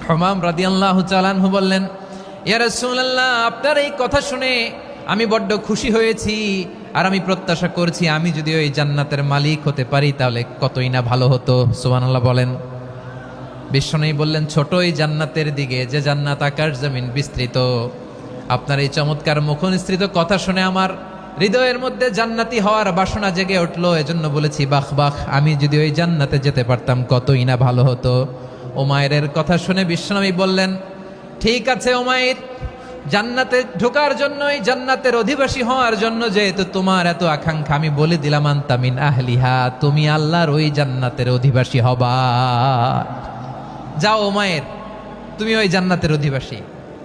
হুমাম রাদিয়াল্লাহু তাআলা আনহু বললেন, ইয়া রাসূলুল্লাহ, আপনার এই কথা শুনে আমি বড্ড খুশি হয়েছি, আর আমি প্রত্যাশা করছি আমি যদি ওই জান্নাতের মালিক হতে পারি তাহলে কতই না ভালো হতো। সুবহানাল্লাহ বলেন। বিশ্বনবী বললেন, ছোট এই জান্নাতের দিকে, যে জান্নাত আকাশ জমিন বিস্তৃত। আপনার এই চমৎকার মুখনিসৃত কথা শুনে আমার হৃদয়ের মধ্যে জান্নাতি হওয়ার বাসনা জেগে উঠলো। এজন্য বলেছি, বাহ বাহ, আমি যদি ওই জান্নাতে যেতে পারতাম কতই না ভালো হতো। উমাইরের কথা শুনে বিশ্বনবী বললেন, ঠিক আছে উমাইর, জান্নাতে ঢোকার জন্য, এই জান্নাতের অধিবাসী হওয়ার জন্য যেহেতু তোমার এত আকাঙ্ক্ষা, আমি বলে দিলাম, আনতা মিন আহলিহা, তুমি আল্লাহর ওই জান্নাতের অধিবাসী হবা। যাও উমাইর, তুমি ওই জান্নাতের অধিবাসী,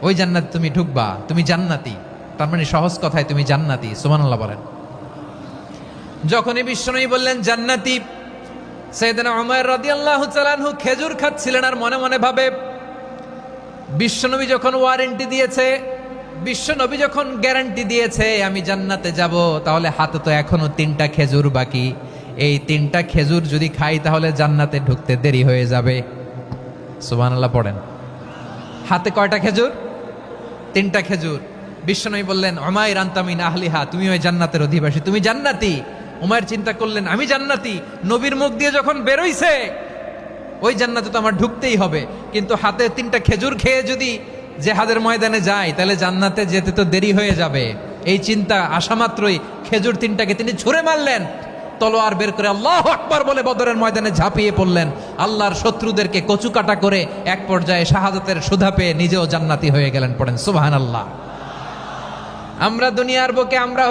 ওই জান্নাতে তুমি ঢুকবা, তুমি জান্নাতি। তার মানে সহজ কথায় তুমি জান্নাতি। সুবহানাল্লাহ বলেন। যখনই বিশ্বনবী বললেন জান্নাতি, সাইয়েদনা উমর রাদিয়াল্লাহু তাআলা আনহু খেজুর খাচ্ছিলেন আর মনে মনে ভাবে, বিশ্বনবী যখন ওয়ারেন্টি দিয়েছে, বিশ্বনবী যখন গ্যারান্টি দিয়েছে আমি জান্নাতে যাব, তাহলে হাতে তো এখনো 3টা খেজুর বাকি। এই 3টা খেজুর যদি খাই তাহলে জান্নাতে ঢুকতে দেরি হয়ে যাবে। সুবহানাল্লাহ পড়েন। হাতে কয়টা খেজুর? 3টা খেজুর। বিশ্বনবী বললেন, উমাইর আনতা মিন আহলিহা, তুমি ওই জান্নাতের অধিবাসী, তুমি জান্নাতি। উমাইর চিন্তা করলেন, আমি জান্নাতি, নবীর মুখ দিয়ে যখন বেরোইছে ওই জান্নাতে তো আমার ঢুকতেই হবে, কিন্তু হাতে 3টা খেজুর খেয়ে যদি জেহাদের ময়দানে যাই তাহলে জান্নাতে যেতে তো দেরি হয়ে যাবে। এই চিন্তা আসা মাত্রই খেজুর 3টাকে তিনি ছুঁড়ে মারলেন, তলোয়ার বের করে আল্লাহু আকবার বলে বদরের ময়দানে ঝাঁপিয়ে পড়লেন। আল্লাহর শত্রুদেরকে কচুকাটা করে এক পর্যায়ে শাহাদাতের সুধা পেয়ে নিজেও জান্নাতি হয়ে গেলেন। পড়েন সুবহানাল্লাহ। আমরা দুনিয়ার বুকে আমরা